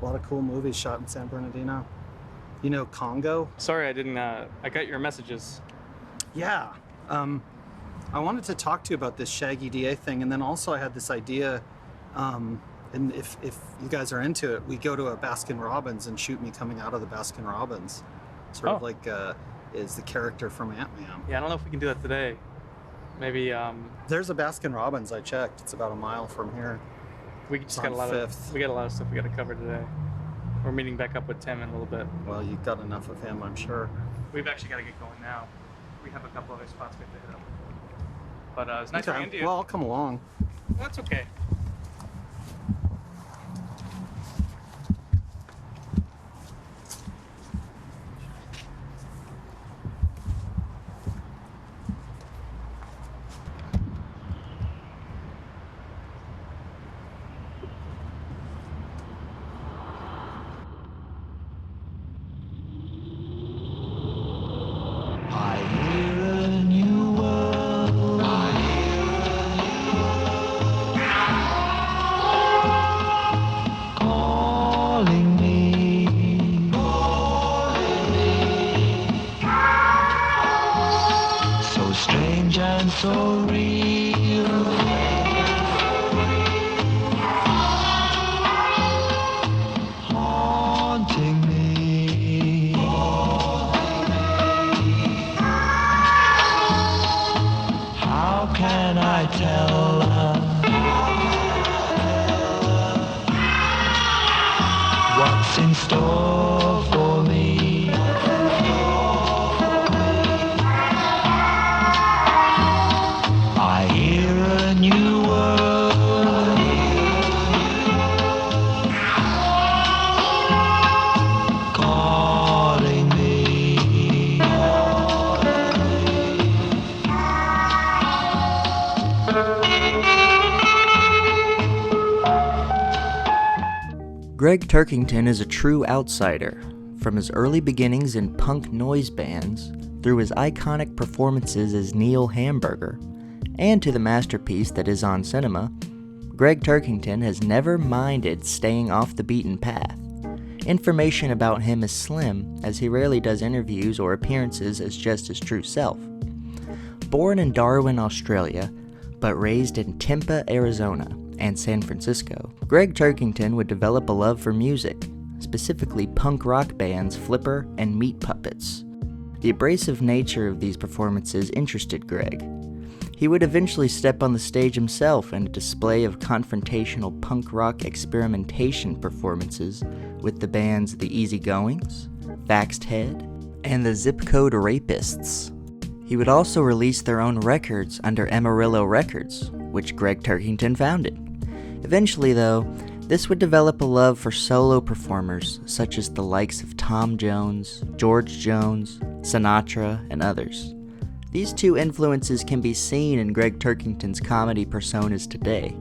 A lot of cool movies shot in San Bernardino. You know Congo? Sorry, I didn't. I got your messages. Yeah. I wanted to talk to you about this Shaggy DA thing, and then also I had this idea, and if you guys are into it, we go to a Baskin Robbins and shoot me coming out of the Baskin Robbins. Sort of like is the character from Ant-Man. Yeah, I don't know if we can do that today. Maybe. There's a Baskin Robbins, I checked. It's about a mile from here. We just got a lot of stuff we got to cover today. We're meeting back up with Tim in a little bit. Well, you've got enough of him, I'm sure. We've actually got to get going now. We have a couple other spots we have to hit up. But it's nice talking to you. Well, I'll come along. That's okay. So real, haunting me. How can I tell her what's in store for me? Gregg Turkington is a true outsider, from his early beginnings in punk noise bands, through his iconic performances as Neil Hamburger, and to the masterpiece that is On Cinema. Gregg Turkington has never minded staying off the beaten path. Information about him is slim, as he rarely does interviews or appearances as just his true self. Born in Darwin, Australia, but raised in Tempe, Arizona, and San Francisco, Gregg Turkington would develop a love for music, specifically punk rock bands Flipper and Meat Puppets. The abrasive nature of these performances interested Gregg. He would eventually step on the stage himself in a display of confrontational punk rock experimentation performances with the bands The Easygoings, Vaxxed Head, and the Zip Code Rapists. He would also release their own records under Amarillo Records, which Gregg Turkington founded. Eventually, though, this would develop a love for solo performers such as the likes of Tom Jones, George Jones, Sinatra, and others. These two influences can be seen in Gregg Turkington's comedy personas today,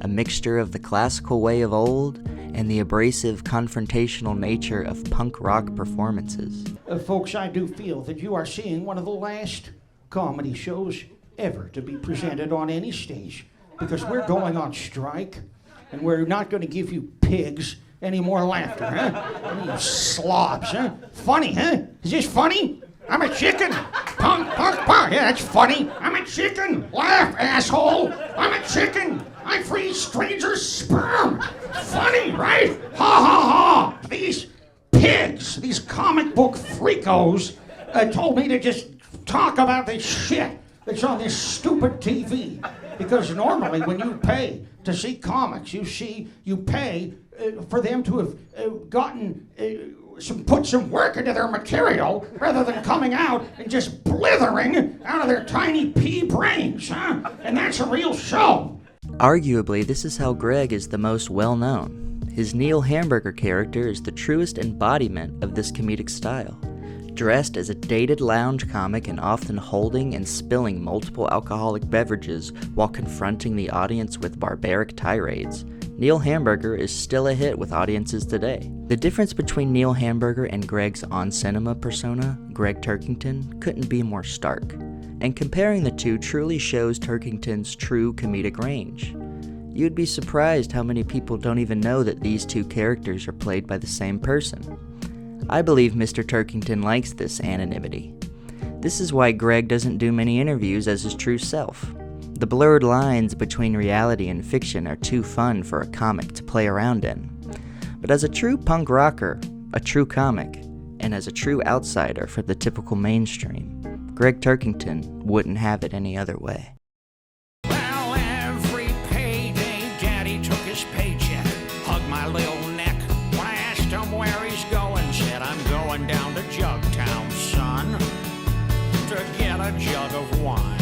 a mixture of the classical way of old and the abrasive, confrontational nature of punk rock performances. Folks, I do feel that you are seeing one of the last comedy shows ever to be presented on any stage, because we're going on strike, and we're not going to give you pigs any more laughter, huh? You slobs, huh? Funny, huh? Is this funny? I'm a chicken. Punk, punk, punk. Yeah, that's funny. I'm a chicken. Laugh, asshole. I'm a chicken. I freeze strangers' sperm. Funny, right? Ha ha ha. These pigs, these comic book freakos, told me to just talk about this shit that's on this stupid TV. Because normally when you pay to see comics, you pay for them to have put some work into their material rather than coming out and just blithering out of their tiny pea brains, huh? And that's a real show. Arguably, this is how Gregg is the most well-known. His Neil Hamburger character is the truest embodiment of this comedic style. Dressed as a dated lounge comic and often holding and spilling multiple alcoholic beverages while confronting the audience with barbaric tirades, Neil Hamburger is still a hit with audiences today. The difference between Neil Hamburger and Gregg's On Cinema persona, Gregg Turkington, couldn't be more stark, and comparing the two truly shows Turkington's true comedic range. you'd be surprised how many people don't even know that these two characters are played by the same person. I believe Mr. Turkington likes this anonymity. This is why Gregg doesn't do many interviews as his true self. The blurred lines between reality and fiction are too fun for a comic to play around in. But as a true punk rocker, a true comic, and as a true outsider for the typical mainstream, Gregg Turkington wouldn't have it any other way. Well, every payday, Daddy took his paycheck, hugged my little neck. When I asked him where he's going, said, I'm going down to Jugtown, son, to get a jug of wine.